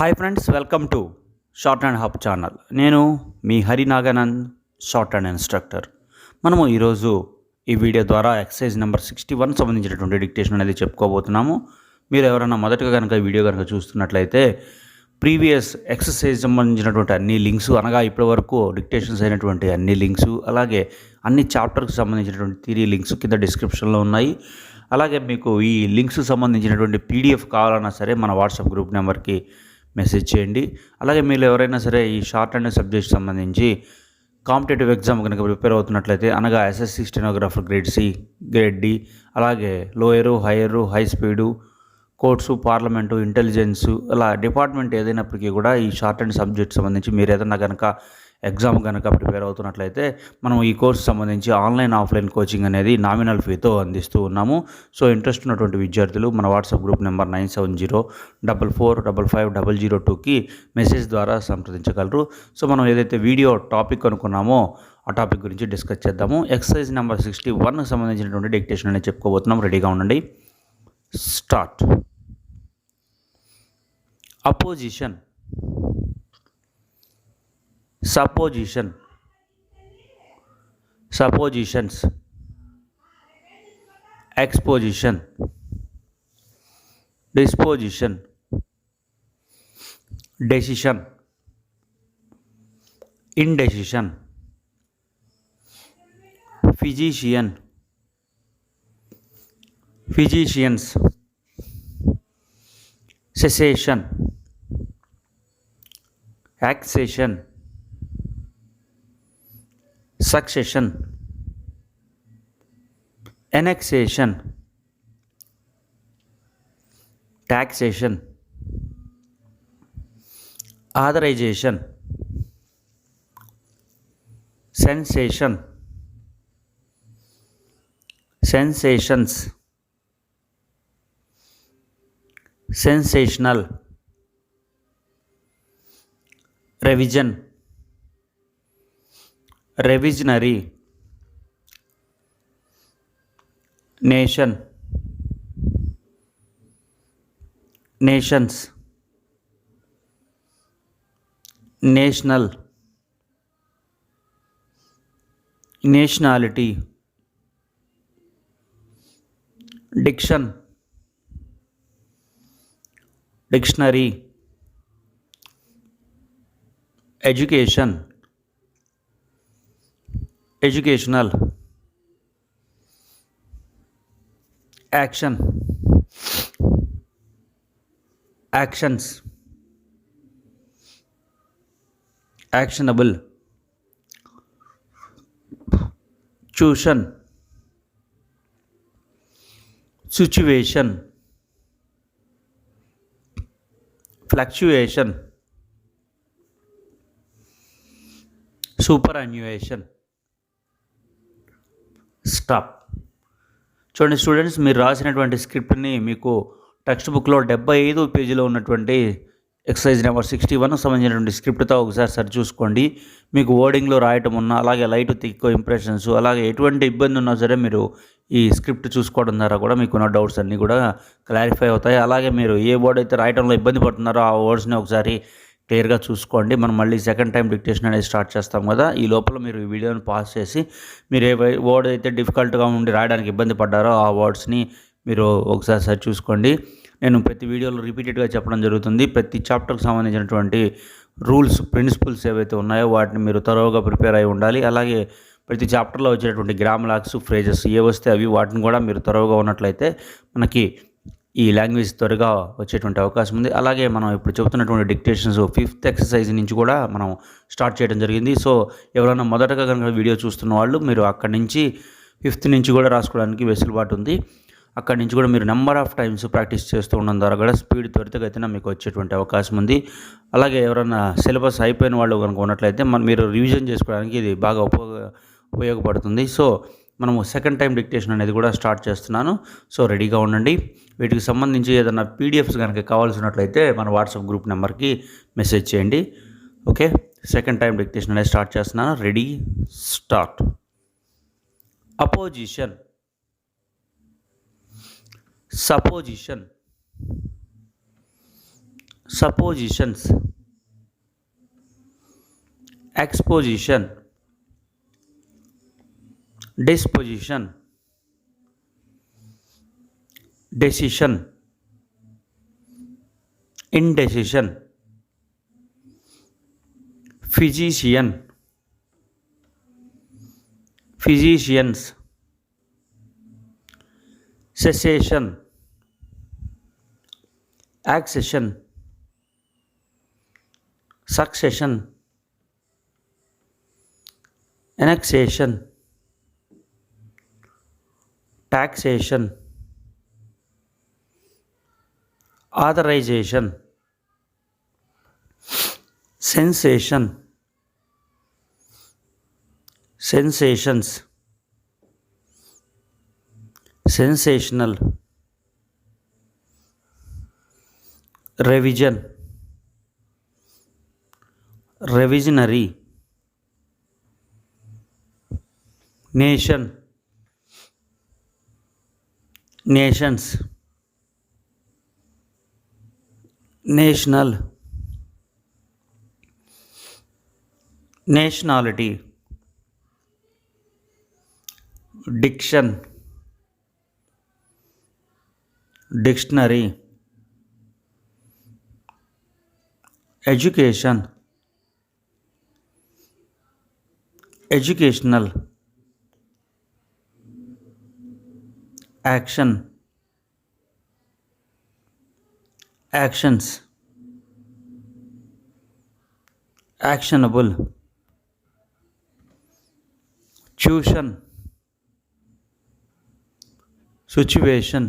Hi friends, welcome to short and hub channel. నేను మీ హరినాగనంద్, short and instructor. మనము ఈరోజు ఈ వీడియో ద్వారా ఎక్సర్సైజ్ నెంబర్ 61 సంబంధించినటువంటి డిక్టేషన్ అనేది చెప్పుకోబోతున్నాము. మీరు ఎవరైనా మొదటగా కనుక ఈ వీడియో కనుక చూస్తున్నట్లయితే ప్రీవియస్ ఎక్సర్సైజ్ సంబంధించినటువంటి అన్ని లింక్స్, అనగా ఇప్పటివరకు డిక్టేషన్స్ అయినటువంటి అన్ని లింక్స్, అలాగే అన్ని చాప్టర్కి సంబంధించినటువంటి థియరీ లింక్స్ కింద డిస్క్రిప్షన్లో ఉన్నాయి. అలాగే మీకు ఈ లింక్స్ సంబంధించినటువంటి పీడిఎఫ్ కావాలన్నా సరే మన వాట్సాప్ గ్రూప్ నెంబర్కి మెసేజ్ చేయండి. అలాగే మీరు ఎవరైనా సరే ఈ షార్ట్ అండ్ సబ్జెక్ట్ సంబంధించి కాంపిటేటివ్ ఎగ్జామ్ కనుక ప్రిపేర్ అవుతున్నట్లయితే, అనగా SSC stenographer grade C, grade D, అలాగే lower, higher, high speed, courts, parliament, intelligence, అలా డిపార్ట్మెంట్ ఏదైనప్పటికీ కూడా ఈ షార్ట్ అండ్ సబ్జెక్ట్ సంబంధించి మీరు ఏదైనా కనుక ఎగ్జామ్ కనుక ప్రిపేర్ అవుతున్నట్లయితే మనం ఈ కోర్సు సంబంధించి ఆన్లైన్, ఆఫ్లైన్ కోచింగ్ అనేది నామినల్ ఫీతో అందిస్తూ ఉన్నాము. సో ఇంట్రెస్ట్ ఉన్నటువంటి విద్యార్థులు మన వాట్సాప్ గ్రూప్ నెంబర్ 9704455002కి మెసేజ్ ద్వారా సంప్రదించగలరు. సో మనం ఏదైతే వీడియో టాపిక్ అనుకున్నామో ఆ టాపిక్ గురించి డిస్కస్ చేద్దాము. ఎక్సర్సైజ్ నెంబర్ 61కి సంబంధించినటువంటి డిక్టేషన్ అనేది చెప్పుకోబోతున్నాం. రెడీగా ఉండండి. Start. Opposition, supposition, suppositions, exposition, disposition, decision, indecision, physician, physicians, cessation, accession, succession, annexation, taxation, authorization, sensation, sensations, sensational, revision, revisionary, nation, nations, national, nationality, diction, dictionary, education, educational, action, actions, actionable, tuition, situation, fluctuation, superannuation. Stop. చూడండి students, మీరు రాసినటువంటి స్క్రిప్ట్ని మీకు text బుక్లో 75 పేజీలో ఉన్నటువంటి exercise number 61 సంబంధించినటువంటి స్క్రిప్ట్తో ఒకసారి సరి చూసుకోండి. మీకు వర్డింగ్లో రాయటం ఉన్నా, అలాగే లైట్ థిక్ ఇంప్రెషన్స్, అలాగే ఎటువంటి ఇబ్బంది ఉన్నా సరే మీరు ఈ స్క్రిప్ట్ చూసుకోవడం ద్వారా కూడా మీకున్న డౌట్స్ అన్నీ కూడా క్లారిఫై అవుతాయి. అలాగే మీరు ఏ వర్డ్ అయితే రాయటంలో ఇబ్బంది పడుతున్నారో ఆ వర్డ్స్ని ఒకసారి క్లియర్గా చూసుకోండి. మనం మళ్ళీ సెకండ్ టైం డిక్టేషన్ అనేది స్టార్ట్ చేస్తాం కదా, ఈ లోపల మీరు ఈ వీడియోని పాస్ చేసి మీరు ఏ వర్డ్ అయితే డిఫికల్ట్గా ఉండి రాయడానికి ఇబ్బంది పడ్డారో ఆ వర్డ్స్ని మీరు ఒకసారి సరి చూసుకోండి. నేను ప్రతి వీడియోలో రిపీటెడ్గా చెప్పడం జరుగుతుంది. ప్రతి చాప్టర్కి సంబంధించినటువంటి రూల్స్, ప్రిన్సిపల్స్ ఏవైతే ఉన్నాయో వాటిని మీరు తరోగా ప్రిపేర్ అయి ఉండాలి. అలాగే ప్రతి చాప్టర్లో వచ్చేటువంటి గ్రామలాక్స్, ఫ్రేజెస్ ఏ వస్తే అవి వాటిని కూడా మీరు తరోగా ఉన్నట్లయితే మనకి ఈ లాంగ్వేజ్ త్వరగా వచ్చేటువంటి అవకాశం ఉంది. అలాగే మనం ఇప్పుడు చెబుతున్నటువంటి డిక్టేషన్స్ 5th ఎక్సర్సైజ్ నుంచి కూడా మనం స్టార్ట్ చేయడం జరిగింది. సో ఎవరైనా మొదటగా కనుక వీడియో చూస్తున్న వాళ్ళు మీరు అక్కడి నుంచి 5th నుంచి కూడా రాసుకోవడానికి వెసులుబాటు ఉంది. అక్కడి నుంచి కూడా మీరు నెంబర్ ఆఫ్ టైమ్స్ ప్రాక్టీస్ చేస్తూ ఉండడం ద్వారా కూడా స్పీడ్ త్వరితగతిన మీకు వచ్చేటువంటి అవకాశం ఉంది. అలాగే ఎవరైనా సిలబస్ అయిపోయిన వాళ్ళు కనుక ఉన్నట్లయితే మీరు రివిజన్ చేసుకోవడానికి ఇది బాగా ఉపయోగపడుతుంది. సో మనము సెకండ్ టైం డిక్టేషన్ అనేది కూడా స్టార్ట్ చేస్తున్నాను. సో రెడీగా ఉండండి. వీటికి సంబంధించి ఏదైనా పీడిఎఫ్స్ కనుక కావాల్సినట్లయితే మన వాట్సాప్ గ్రూప్ నెంబర్కి మెసేజ్ చేయండి. ఓకే, సెకండ్ టైం డిక్టేషన్ అనేది స్టార్ట్ చేస్తున్నాను. Ready, start. Opposition, supposition, suppositions, exposition, disposition, decision, indecision, physician, physicians, cessation, accession, succession, annexation, taxation, authorization, sensation, sensations, sensational, revision, revisionary, nation, nations, national, nationality, diction, dictionary, education, educational, action, actions, actionable, tuition, situation,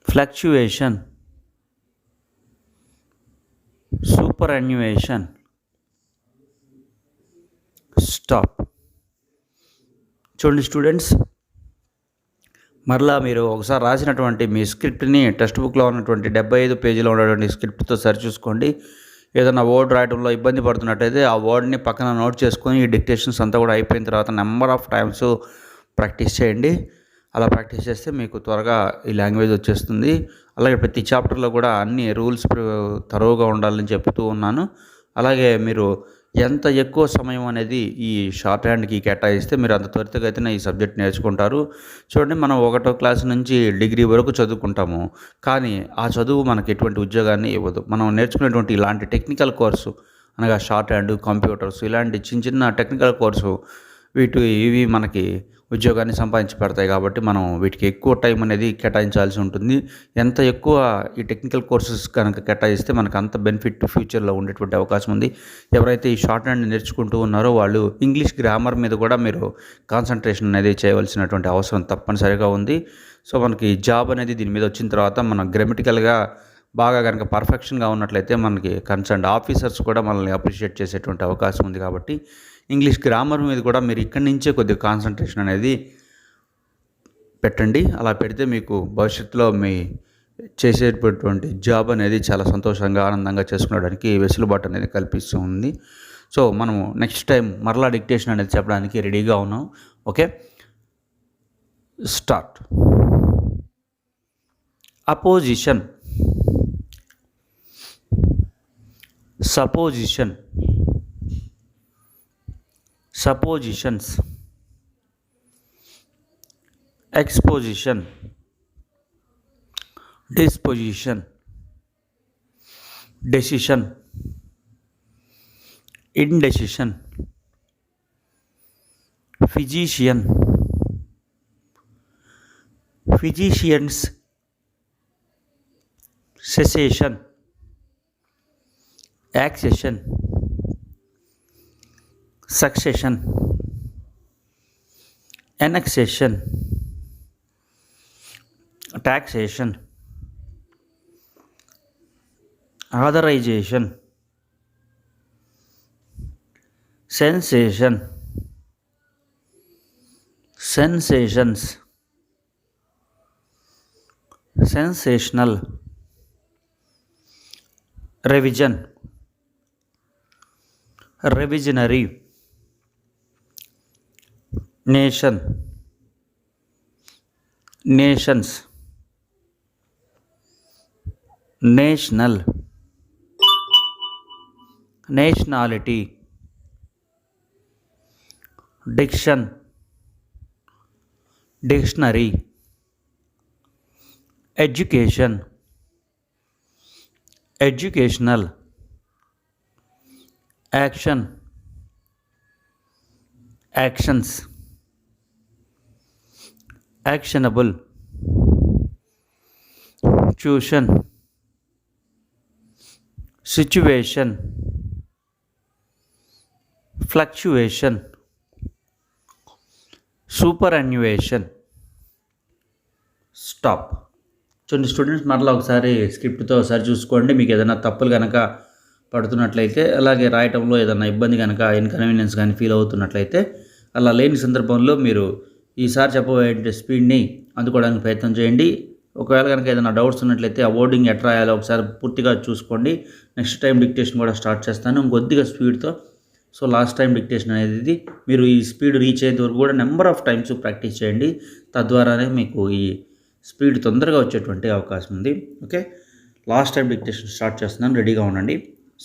fluctuation, superannuation, stop. చూడండి students, మరలా మీరు ఒకసారి రాసినటువంటి మీ స్క్రిప్ట్ని text బుక్లో ఉన్నటువంటి 75 పేజీలో ఉన్నటువంటి స్క్రిప్ట్తో సరిచూసుకోండి. ఏదైనా వర్డ్ రాయడంలో ఇబ్బంది పడుతున్నట్టయితే ఆ వర్డ్ని పక్కన నోట్ చేసుకొని ఈ డిక్టేషన్స్ అంతా కూడా అయిపోయిన తర్వాత నెంబర్ ఆఫ్ టైమ్స్ ప్రాక్టీస్ చేయండి. అలా ప్రాక్టీస్ చేస్తే మీకు త్వరగా ఈ లాంగ్వేజ్ వచ్చేస్తుంది. అలాగే ప్రతి చాప్టర్లో కూడా అన్ని రూల్స్ తరోగా ఉండాలని చెప్తూ ఉన్నాను. అలాగే మీరు ఎంత ఎక్కువ సమయం అనేది ఈ షార్ట్ హ్యాండ్కి కేటాయిస్తే మీరు అంత త్వరితగతిన ఈ సబ్జెక్ట్ నేర్చుకుంటారు. చూడండి, మనం 1వ క్లాస్ నుంచి డిగ్రీ వరకు చదువుకుంటాము, కానీ ఆ చదువు మనకు ఎటువంటి ఉద్యోగాన్ని ఇవ్వదు. మనం నేర్చుకునేటువంటి ఇలాంటి టెక్నికల్ కోర్సు అనగా షార్ట్ హ్యాండ్, కంప్యూటర్స్, ఇలాంటి చిన్న చిన్న టెక్నికల్ కోర్సు ఇవి మనకి ఉద్యోగాన్ని సంపాదించి పెడతాయి. కాబట్టి మనం వీటికి ఎక్కువ టైం అనేది కేటాయించాల్సి ఉంటుంది. ఎంత ఎక్కువ ఈ టెక్నికల్ కోర్సెస్ కనుక కేటాయిస్తే మనకు అంత బెనిఫిట్ ఫ్యూచర్లో ఉండేటువంటి అవకాశం ఉంది. ఎవరైతే ఈ షార్ట్ హ్యాండ్ నేర్చుకుంటూ ఉన్నారో వాళ్ళు ఇంగ్లీష్ గ్రామర్ మీద కూడా మీరు కాన్సన్ట్రేషన్ అనేది చేయవలసినటువంటి అవసరం తప్పనిసరిగా ఉంది. సో మనకి జాబ్ అనేది దీని మీద వచ్చిన తర్వాత మనం గ్రామటికల్గా బాగా కనుక పర్ఫెక్షన్గా ఉన్నట్లయితే మనకి కన్సర్న్ ఆఫీసర్స్ కూడా మనల్ని అప్రిషియేట్ చేసేటువంటి అవకాశం ఉంది. కాబట్టి ఇంగ్లీష్ గ్రామర్ మీద కూడా మీరు ఇక్కడి నుంచే కొద్దిగా కాన్సన్ట్రేషన్ అనేది పెట్టండి. అలా పెడితే మీకు భవిష్యత్తులో మీ చేసేటటువంటి జాబ్ అనేది చాలా సంతోషంగా, ఆనందంగా చేసుకునేడానికి వెసులుబాటు అనేది కల్పిస్తూ ఉంది. సో మనము నెక్స్ట్ టైం మరలా డిక్టేషన్ అనేది చెప్పడానికి రెడీగా ఉన్నాం. Okay, start. Opposition, supposition, suppositions, exposition, disposition, decision, indecision, physician, physicians, cessation, accession, succession, annexation, taxation, authorization, sensation, sensations, sensational, revision, revisionary, nation, nations, national, nationality, diction, dictionary, education, educational, action, actions, actionable, tuition, situation, fluctuation, superannuation. Stop. చూడండి students, మరలా ఒకసారి స్క్రిప్ట్తో ఒకసారి చూసుకోండి. మీకు ఏదైనా తప్పులు కనుక పడుతున్నట్లయితే, అలాగే రాయటంలో ఏదైనా ఇబ్బంది కనుక ఇన్కన్వీనియన్స్ కానీ ఫీల్ అవుతున్నట్లయితే, అలా లేని సందర్భంలో మీరు ఈసారి చెప్పబోయే స్పీడ్ని అందుకోవడానికి ప్రయత్నం చేయండి. ఒకవేళ కనుక ఏదైనా డౌట్స్ ఉన్నట్లయితే ఆ వర్డింగ్ ఎట్లా రాయాలో ఒకసారి పూర్తిగా చూసుకోండి. నెక్స్ట్ టైం డిక్టేషన్ కూడా స్టార్ట్ చేస్తాను కొద్దిగా స్పీడ్తో. సో లాస్ట్ టైం డిక్టేషన్ అనేది మీరు ఈ స్పీడ్ రీచ్ అయ్యేంత వరకు కూడా నెంబర్ ఆఫ్ టైమ్స్ ప్రాక్టీస్ చేయండి. తద్వారానే మీకు ఈ స్పీడ్ తొందరగా వచ్చేటువంటి అవకాశం ఉంది. Okay, last time dictation start చేస్తున్నాను, రెడీగా ఉండండి.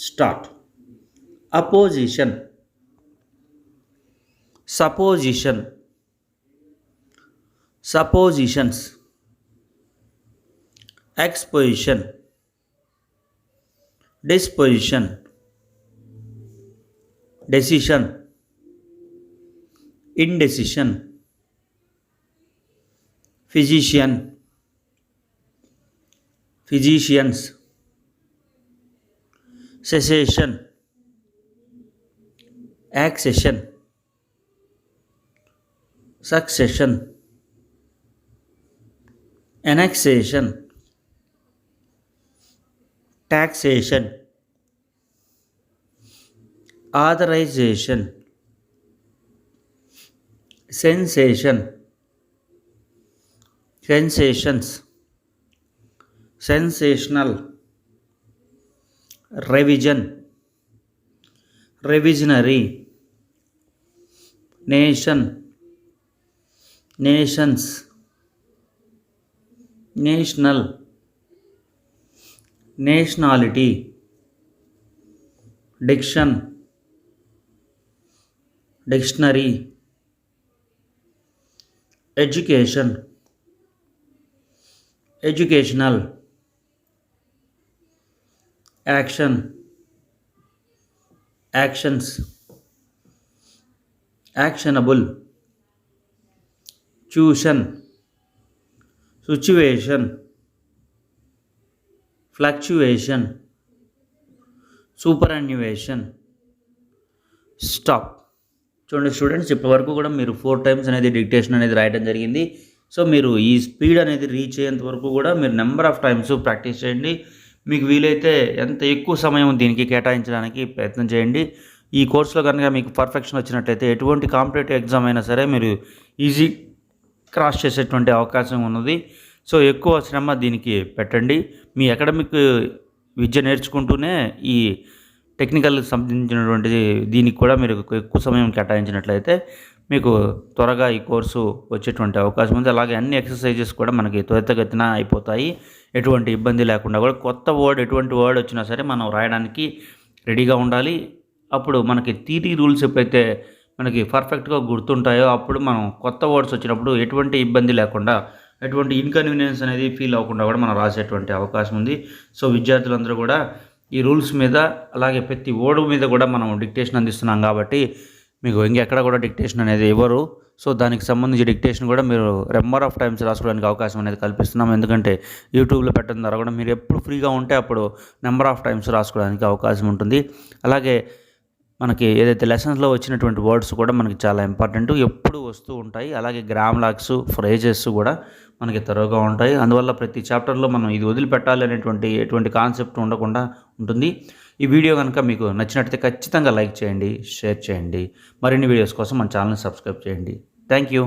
Start. Opposition, supposition, suppositions, exposition, disposition, decision, indecision, physician, physicians, cessation, accession, succession, annexation, taxation, authorization, sensation, sensations, sensational, revision, revisionary, nation, nations, national, nationality, diction, dictionary, education, educational, action, actions, actionable, tuition, situation, fluctuation, superannuation. Stop. చూడండి students, ఇప్పటివరకు కూడా మీరు 4 times అనేది dictation అనేది రాయడం జరిగింది. So మీరు ఈ స్పీడ్ అనేది రీచ్ అయ్యేంత వరకు కూడా మీరు నెంబర్ ఆఫ్ టైమ్స్ ప్రాక్టీస్ చేయండి. మీకు వీలైతే ఎంత ఎక్కువ సమయం దీనికి కేటాయించడానికి ప్రయత్నం చేయండి. ఈ కోర్సులో కనుక మీకు పర్ఫెక్షన్ వచ్చినట్లయితే ఎటువంటి కాంపిటేటివ్ ఎగ్జామ్ అయినా సరే మీరు ఈజీ క్రాస్ చేసేటువంటి అవకాశం ఉన్నది. సో ఎక్కువ శ్రమ దీనికి పెట్టండి. మీ అకాడమిక్ విద్య నేర్చుకుంటూనే ఈ టెక్నికల్ సంబంధించినటువంటి దీనికి కూడా మీరు ఎక్కువ సమయం కేటాయించినట్లయితే మీకు త్వరగా ఈ కోర్సు వచ్చేటువంటి అవకాశం ఉంది. అలాగే అన్ని ఎక్సర్సైజెస్ కూడా మనకి త్వరితగతిన అయిపోతాయి, ఎటువంటి ఇబ్బంది లేకుండా. కూడా కొత్త వర్డ్, ఎటువంటి వర్డ్ వచ్చినా సరే మనం రాయడానికి రెడీగా ఉండాలి. అప్పుడు మనకి థియరీ రూల్స్ ఎప్పుడైతే మనకి పర్ఫెక్ట్గా గుర్తుంటాయో అప్పుడు మనం కొత్త వర్డ్స్ వచ్చినప్పుడు ఎటువంటి ఇబ్బంది లేకుండా, ఎటువంటి ఇన్కన్వీనియన్స్ అనేది ఫీల్ అవ్వకుండా కూడా మనం రాసేటువంటి అవకాశం ఉంది. సో విద్యార్థులందరూ కూడా ఈ రూల్స్ మీద, అలాగే ప్రతి వర్డ్ మీద కూడా మనం డిక్టేషన్ అందిస్తున్నాం కాబట్టి మీకు ఇంకెక్కడ కూడా డిక్టేషన్ అనేది ఇవ్వరు. సో దానికి సంబంధించి డిక్టేషన్ కూడా మీరు నెంబర్ ఆఫ్ టైమ్స్ రాసుకోవడానికి అవకాశం అనేది కల్పిస్తున్నాం. ఎందుకంటే యూట్యూబ్లో పెట్టడం ద్వారా కూడా మీరు ఎప్పుడు ఫ్రీగా ఉంటే అప్పుడు నెంబర్ ఆఫ్ టైమ్స్ రాసుకోవడానికి అవకాశం ఉంటుంది. అలాగే మనకి ఏదైతే లెసన్స్లో వచ్చినటువంటి వర్డ్స్ కూడా మనకి చాలా ఇంపార్టెంట్, ఎప్పుడు వస్తూ ఉంటాయి. అలాగే గ్రామ్ లాక్స్, ఫ్రేజెస్ కూడా మనకి తరువుగా ఉంటాయి. అందువల్ల ప్రతి చాప్టర్లో మనం ఇది వదిలిపెట్టాలి అనేటువంటి ఎటువంటి కాన్సెప్ట్ ఉండకుండా ఉంటుంది. ఈ వీడియో కనుక మీకు నచ్చినట్లయితే ఖచ్చితంగా లైక్ చేయండి, షేర్ చేయండి. మరిన్ని వీడియోస్ కోసం మన ఛానల్ని సబ్స్క్రైబ్ చేయండి. Thank you.